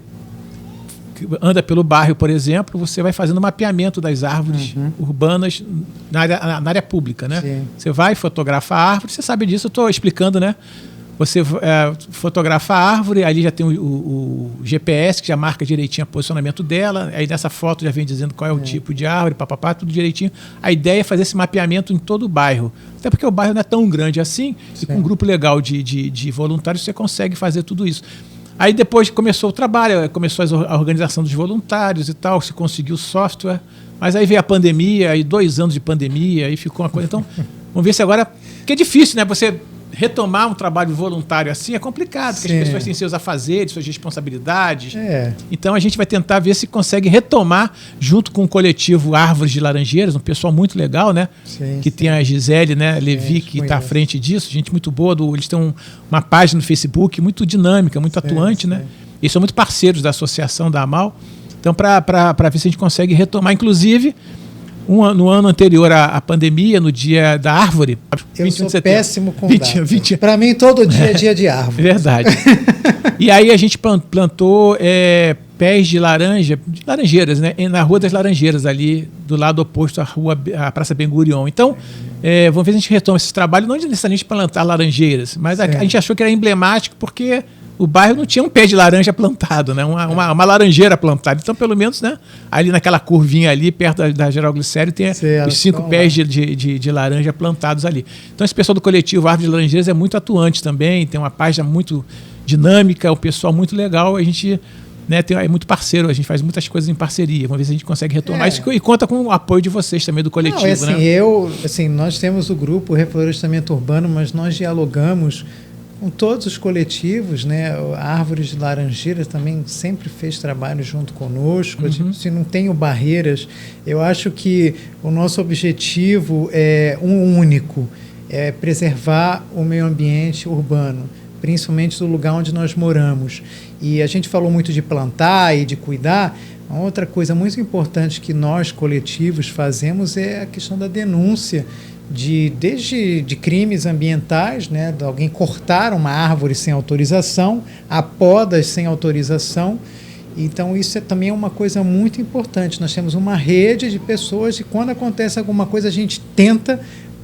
anda pelo bairro, por exemplo, você vai fazendo mapeamento das árvores urbanas na área pública, né? Sim. Você vai, fotografa a árvore, você sabe disso, eu estou explicando, né? Você fotografa a árvore, ali já tem o GPS, que já marca direitinho o posicionamento dela, aí nessa foto já vem dizendo qual é o tipo de árvore, papapá, tudo direitinho. A ideia é fazer esse mapeamento em todo o bairro, até porque o bairro não é tão grande assim, e com um grupo legal de voluntários você consegue fazer tudo isso. Aí depois começou o trabalho, começou a organização dos voluntários e tal, se conseguiu o software, mas aí veio a pandemia, aí 2 anos de pandemia, aí ficou uma coisa. Então, vamos ver se agora... Porque é difícil, né? Você retomar um trabalho voluntário assim é complicado, porque as pessoas têm seus afazeres, suas responsabilidades. Então a gente vai tentar ver se consegue retomar, junto com o coletivo Árvores de Laranjeiras, um pessoal muito legal, né? Que tem a Gisele, né, Levi, que está à frente disso, gente muito boa. Eles têm uma página no Facebook muito dinâmica, muito atuante, né? Eles são muito parceiros da associação da AMAL. Então, para ver se a gente consegue retomar, inclusive... no ano anterior à pandemia, no dia da árvore... Eu sou péssimo com datas. Para mim, todo dia é dia de árvore. Verdade. E aí a gente plantou pés de laranjeiras, né? Na Rua das Laranjeiras, ali do lado oposto à Praça Ben Gurion. Então, vamos ver se a gente retoma esse trabalho, não necessariamente plantar laranjeiras, mas a gente achou que era emblemático porque... o bairro não tinha um pé de laranja plantado, né? Uma laranjeira plantada. Então, pelo menos, né? Ali naquela curvinha ali, perto da Geraldo Glicério, tem os 5 pés de laranja plantados ali. Então, esse pessoal do coletivo Árvore de Laranjeiras é muito atuante também, tem uma página muito dinâmica, um pessoal muito legal. A gente, né, é muito parceiro, a gente faz muitas coisas em parceria. Vamos ver se a gente consegue retomar isso e conta com o apoio de vocês também, do coletivo. Né? Nós temos o grupo Reflorestamento Urbano, mas nós dialogamos com todos os coletivos, né? A Árvores de Laranjeiras também sempre fez trabalho junto conosco. Se não tenho barreiras, eu acho que o nosso objetivo é um único, é preservar o meio ambiente urbano, principalmente do lugar onde nós moramos. E a gente falou muito de plantar e de cuidar. Uma outra coisa muito importante que nós, coletivos, fazemos é a questão da denúncia desde crimes ambientais, né, de alguém cortar uma árvore sem autorização, a podas sem autorização. Então isso também é uma coisa muito importante. Nós temos uma rede de pessoas e quando acontece alguma coisa a gente tenta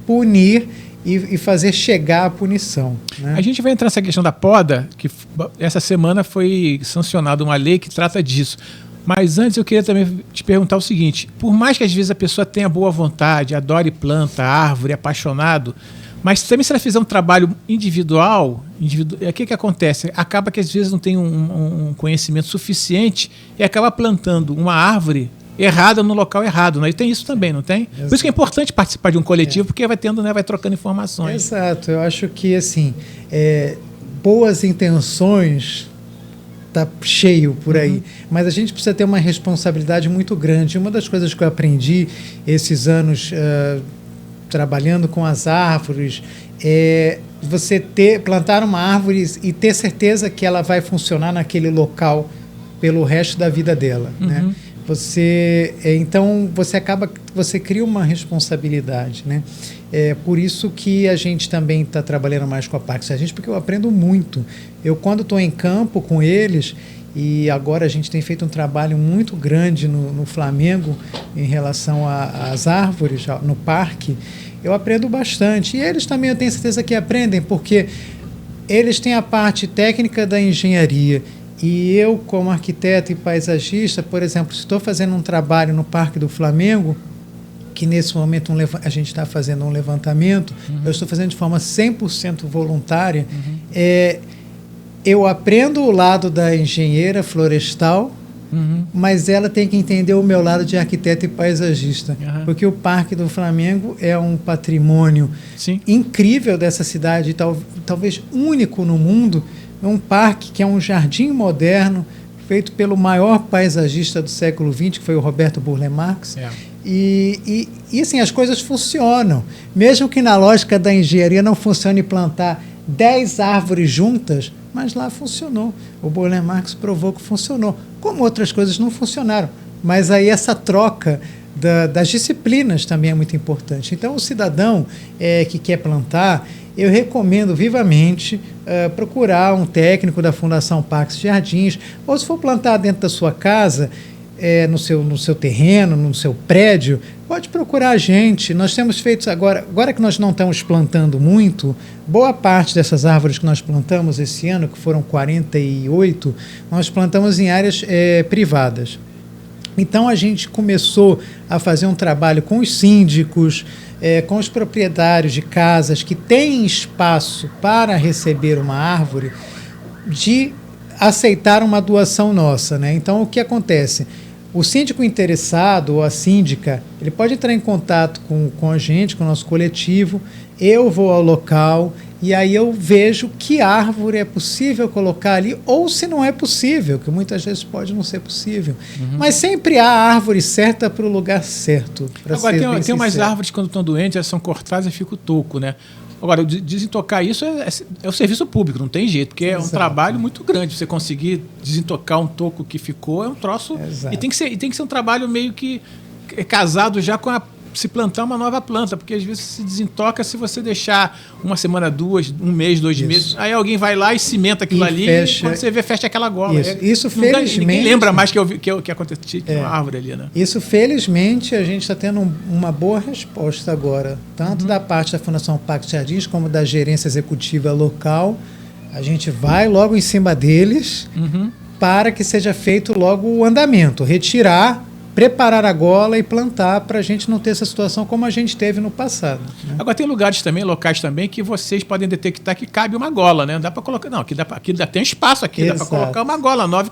punir e fazer chegar a punição, né? A gente vai entrar nessa questão da poda, que essa semana foi sancionada uma lei que trata disso. Mas antes eu queria também te perguntar o seguinte, por mais que às vezes a pessoa tenha boa vontade, adore planta, árvore, apaixonado, mas também se ela fizer um trabalho individual, o que acontece? Acaba que às vezes não tem um conhecimento suficiente e acaba plantando uma árvore errada no local errado, né? E tem isso também, não tem? Exato. Por isso que é importante participar de um coletivo, porque vai tendo, né, vai trocando informações. Exato, eu acho que assim, boas intenções está cheio por aí, mas a gente precisa ter uma responsabilidade muito grande. Uma das coisas que eu aprendi esses anos trabalhando com as árvores é você plantar uma árvore e ter certeza que ela vai funcionar naquele local pelo resto da vida dela, né? Então você cria uma responsabilidade, né? É por isso que a gente também está trabalhando mais com a Parques Sergipe, porque eu aprendo muito. Eu, quando estou em campo com eles, e agora a gente tem feito um trabalho muito grande no Flamengo em relação às árvores no parque, eu aprendo bastante. E eles também, eu tenho certeza que aprendem, porque eles têm a parte técnica da engenharia. E eu, como arquiteto e paisagista, por exemplo, se estou fazendo um trabalho no Parque do Flamengo, que nesse momento a gente está fazendo um levantamento, eu estou fazendo de forma 100% voluntária, eu aprendo o lado da engenheira florestal, mas ela tem que entender o meu lado de arquiteto e paisagista, porque o Parque do Flamengo é um patrimônio incrível dessa cidade, talvez único no mundo. É um parque que é um jardim moderno, feito pelo maior paisagista do século XX, que foi o Roberto Burle Marx. E assim, as coisas funcionam. Mesmo que na lógica da engenharia não funcione plantar 10 árvores juntas, mas lá funcionou. O Burle Marx provou que funcionou. Como outras coisas não funcionaram. Mas aí essa troca das disciplinas também é muito importante. Então, o cidadão que quer plantar, eu recomendo vivamente procurar um técnico da Fundação Pax Jardins, ou se for plantar dentro da sua casa, no seu terreno, no seu prédio, pode procurar a gente. Nós temos feito agora que nós não estamos plantando muito, boa parte dessas árvores que nós plantamos esse ano, que foram 48, nós plantamos em áreas privadas. Então a gente começou a fazer um trabalho com os síndicos, com os proprietários de casas que têm espaço para receber uma árvore, de aceitar uma doação nossa, né? Então o que acontece? O síndico interessado ou a síndica, ele pode entrar em contato com a gente, com o nosso coletivo, eu vou ao local e aí eu vejo que árvore é possível colocar ali, ou se não é possível, que muitas vezes pode não ser possível. Mas sempre há a árvore certa para o lugar certo. Agora, tem umas árvores, quando estão doentes, elas são cortadas e fica o toco, né? Agora, desintocar isso é o serviço público, não tem jeito, porque é um trabalho muito grande. Você conseguir desintocar um toco que ficou é um troço. E tem que ser um trabalho meio que casado já com se plantar uma nova planta, porque às vezes se desintoca se você deixar uma semana, duas, um mês, 2 meses. Aí alguém vai lá e cimenta aquilo ali e quando você vê, fecha aquela gola. Isso felizmente. Ninguém lembra mais que aconteceu com uma árvore ali, né? Isso, felizmente, a gente está tendo uma boa resposta agora, tanto da parte da Fundação Pax Jardins como da gerência executiva local. A gente vai logo em cima deles para que seja feito logo o andamento, retirar, preparar a gola e plantar, para a gente não ter essa situação como a gente teve no passado, né? Agora tem lugares também, locais também, que vocês podem detectar que cabe uma gola, né? Dá para colocar. Não, aqui tem espaço aqui, dá para colocar uma gola nova e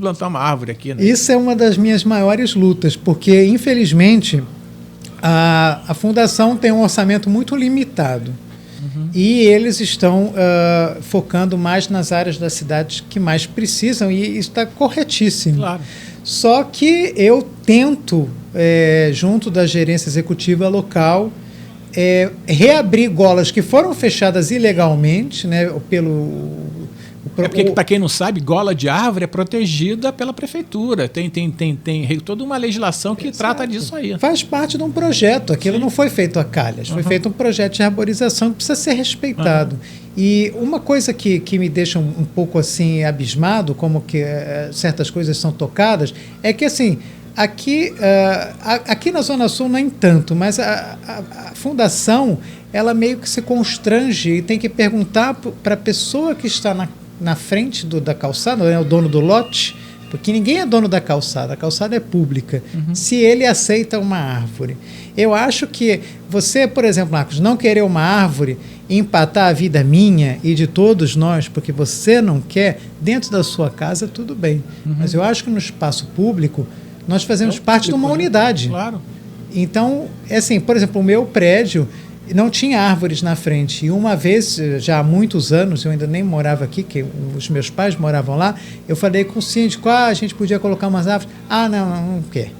plantar uma árvore aqui, né? Isso é uma das minhas maiores lutas, porque infelizmente a fundação tem um orçamento muito limitado. E eles estão focando mais nas áreas da cidade que mais precisam, e isso está corretíssimo. Claro. Só que eu tento, junto da gerência executiva local, reabrir golas que foram fechadas ilegalmente, né, porque, para quem não sabe, gola de árvore é protegida pela prefeitura. Tem toda uma legislação que trata disso aí. Faz parte de um projeto. Aquilo não foi feito a calhas. Foi feito um projeto de arborização que precisa ser respeitado. E uma coisa que me deixa um pouco assim abismado, como que certas coisas são tocadas, é que assim, aqui na Zona Sul nem tanto, mas a fundação, ela meio que se constrange e tem que perguntar para a pessoa que está na frente da calçada, né, o dono do lote, porque ninguém é dono da calçada, a calçada é pública, se ele aceita uma árvore. Eu acho que você, por exemplo, Marcos, não querer uma árvore e empatar a vida minha e de todos nós, porque você não quer, dentro da sua casa, tudo bem. Mas eu acho que no espaço público, nós fazemos parte de uma unidade. Claro. Então, assim, por exemplo, o meu prédio não tinha árvores na frente. E uma vez, já há muitos anos, eu ainda nem morava aqui, que os meus pais moravam lá, eu falei com o síndico, a gente podia colocar umas árvores. Não quer.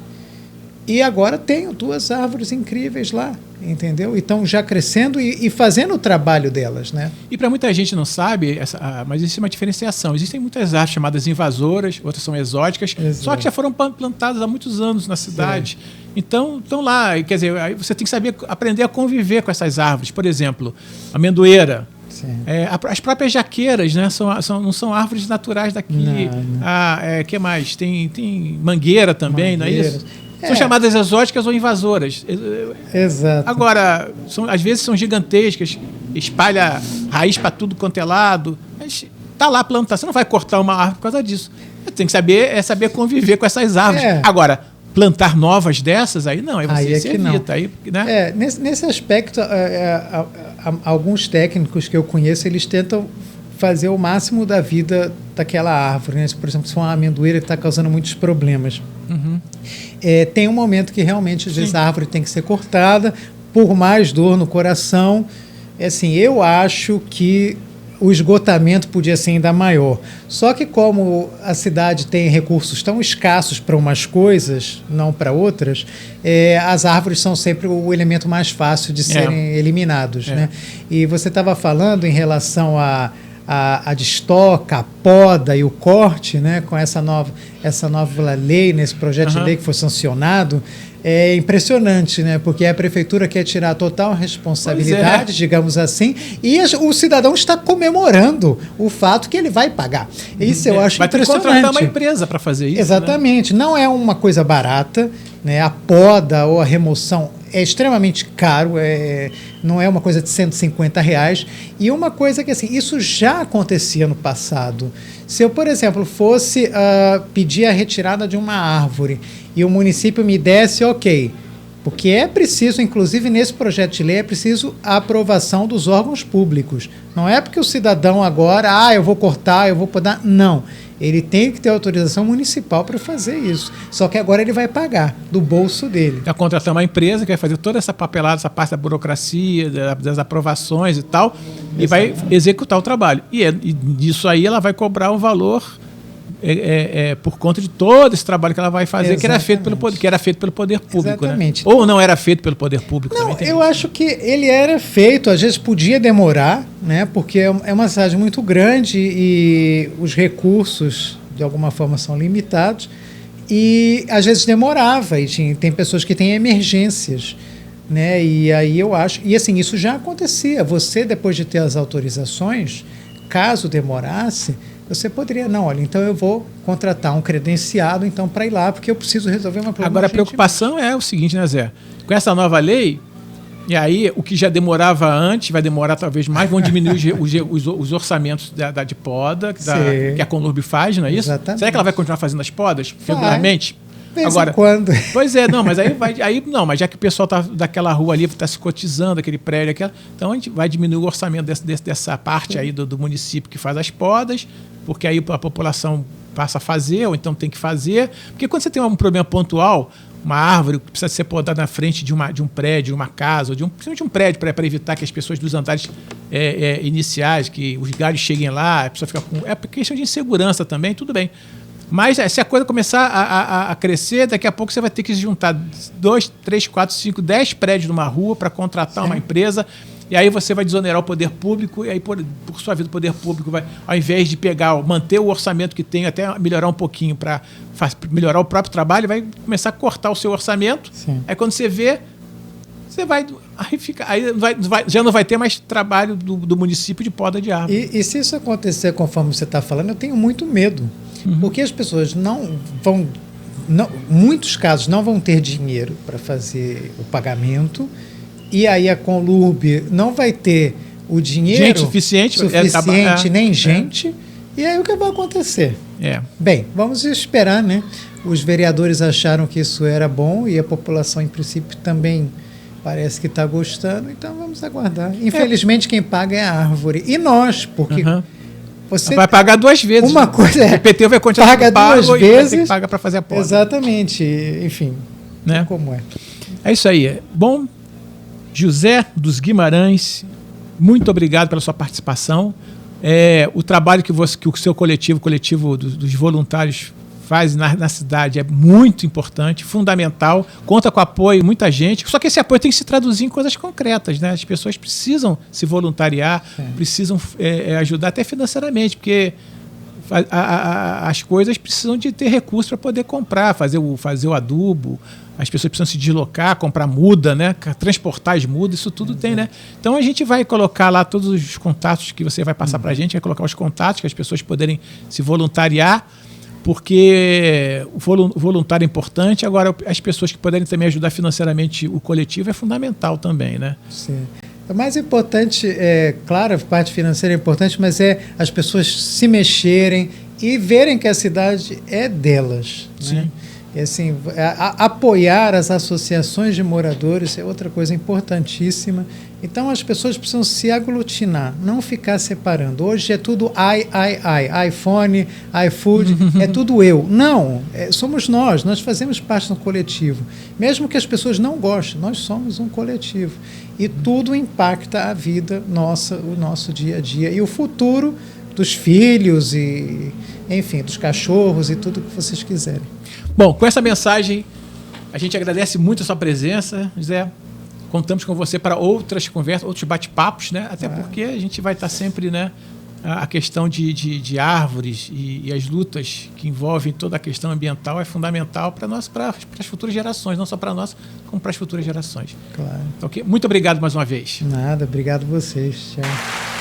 E agora tenho 2 árvores incríveis lá, entendeu? E estão já crescendo e fazendo o trabalho delas, né? E para muita gente não sabe, mas existe uma diferenciação. Existem muitas árvores chamadas invasoras, outras são exóticas, só que já foram plantadas há muitos anos na cidade. Então, estão lá. Quer dizer, aí você tem que aprender a conviver com essas árvores. Por exemplo, amendoeira. As próprias jaqueiras, né, não são árvores naturais daqui. Não. Que mais? Tem mangueira também, não é isso? São chamadas exóticas ou invasoras. Exato. Agora, às vezes são gigantescas, espalha raiz para tudo quanto é lado, mas está lá a plantar. Você não vai cortar uma árvore por causa disso. Você tem que saber conviver com essas árvores. Agora, plantar novas dessas, aí não, aí você se evita. Aí, né? Nesse aspecto, alguns técnicos que eu conheço, eles tentam fazer o máximo da vida daquela árvore, né? Por exemplo, se for uma amendoeira que está causando muitos problemas. Tem um momento que realmente, às vezes, a árvore tem que ser cortada, por mais dor no coração. Assim, eu acho que o esgotamento podia ser ainda maior. Só que como a cidade tem recursos tão escassos para umas coisas, não para outras, as árvores são sempre o elemento mais fácil de serem eliminados. Né? E você estava falando em relação a a destoca, a poda e o corte, né, com essa nova lei, nesse projeto de lei que foi sancionado, é impressionante, né? Porque a prefeitura quer tirar a total responsabilidade, digamos assim, e o cidadão está comemorando o fato que ele vai pagar. Isso eu acho vai ter que impressionante. contratar uma empresa para fazer isso. Exatamente. Né? Não é uma coisa barata, né? A poda ou a remoção é extremamente caro, não é uma coisa de R$150. E uma coisa que, assim, isso já acontecia no passado. Se eu, por exemplo, fosse pedir a retirada de uma árvore e o município me desse, ok, porque é preciso, inclusive nesse projeto de lei, é preciso a aprovação dos órgãos públicos. Não é porque o cidadão agora, eu vou cortar, eu vou podar. Não. Ele tem que ter autorização municipal para fazer isso. Só que agora ele vai pagar do bolso dele. Vai contratar uma empresa que vai fazer toda essa papelada, essa parte da burocracia, das aprovações e tal, e vai executar o trabalho. E disso aí ela vai cobrar um valor por conta de todo esse trabalho que ela vai fazer, que era feito pelo poder público. Exatamente. Né? Ou não era feito pelo poder público. Não, eu acho que ele era feito, às vezes podia demorar, né? Porque é uma cidade muito grande e os recursos, de alguma forma, são limitados. E às vezes demorava, e tem pessoas que têm emergências. Né? E aí eu acho. E assim, isso já acontecia. Você, depois de ter as autorizações, caso demorasse, você poderia, não, olha, então eu vou contratar um credenciado então para ir lá, porque eu preciso resolver uma problema. Agora, a preocupação é o seguinte, né, Zé? Com essa nova lei, e aí o que já demorava antes, vai demorar talvez mais, vão diminuir os orçamentos de poda, que a Conlurb faz, não é isso? Exatamente. Será que ela vai continuar fazendo as podas regularmente? Agora, quando? Pois é, não, mas mas já que o pessoal daquela rua ali está se cotizando, aquele prédio, então a gente vai diminuir o orçamento dessa parte aí do município que faz as podas, porque aí a população passa a fazer, ou então tem que fazer. Porque quando você tem um problema pontual, uma árvore que precisa ser podada na frente de um prédio, uma casa, ou principalmente um prédio, para evitar que as pessoas dos andares iniciais, que os galhos cheguem lá, a pessoa fica com. É questão de insegurança também, tudo bem. Mas se a coisa começar a crescer, daqui a pouco você vai ter que juntar 2, 3, 4, 5, 10 prédios numa rua para contratar uma empresa. E aí você vai desonerar o poder público, e aí, por sua vida, o poder público vai, ao invés de manter o orçamento que tem, até melhorar um pouquinho para melhorar o próprio trabalho, vai começar a cortar o seu orçamento. Sim. Aí quando você vê, você vai. Já não vai ter mais trabalho do município de poda de árvore. E se isso acontecer conforme você está falando, eu tenho muito medo. Porque as pessoas muitos casos não vão ter dinheiro para fazer o pagamento, e aí a Conlurb não vai ter o dinheiro gente suficiente nem gente, e aí o que vai acontecer? Bem, vamos esperar, né? Os vereadores acharam que isso era bom e a população, em princípio, também parece que está gostando, então vamos aguardar. Infelizmente, quem paga é a árvore. E nós, porque... Você vai pagar 2 vezes. Uma coisa o IPTU vai continuar paga pago 2 vezes. E vai paga para fazer a poda. Exatamente. Enfim, né? Como é. É isso aí. Bom, José dos Guimarães, muito obrigado pela sua participação. O trabalho que o seu coletivo dos voluntários faz na cidade é muito importante, fundamental, conta com apoio de muita gente, só que esse apoio tem que se traduzir em coisas concretas, né? As pessoas precisam se voluntariar, precisam ajudar até financeiramente, porque as coisas precisam de ter recursos para poder comprar, fazer o adubo, as pessoas precisam se deslocar, comprar muda, né? Transportar as mudas, isso tudo tem, né? Então a gente vai colocar lá todos os contatos que você vai passar para a gente, vai colocar os contatos que as pessoas poderem se voluntariar, porque o voluntário é importante, agora as pessoas que puderem também ajudar financeiramente o coletivo é fundamental também, né? Sim. O mais importante, claro, a parte financeira é importante, mas as pessoas se mexerem e verem que a cidade é delas. Sim. Né? E assim, apoiar as associações de moradores é outra coisa importantíssima. Então as pessoas precisam se aglutinar, não ficar separando. Hoje é tudo iPhone, iFood, é tudo eu. Não, somos nós fazemos parte do coletivo. Mesmo que as pessoas não gostem, nós somos um coletivo. E tudo impacta a vida nossa, o nosso dia a dia. E o futuro dos filhos, e, enfim, dos cachorros e tudo que vocês quiserem. Bom, com essa mensagem, a gente agradece muito a sua presença, José. Contamos com você para outras conversas, outros bate-papos, né? Até porque a gente vai estar sempre, né, a questão de árvores e as lutas que envolvem toda a questão ambiental é fundamental para as futuras gerações, não só para nós, como para as futuras gerações. Claro. Okay? Muito obrigado mais uma vez. Nada, obrigado a vocês. Tchau.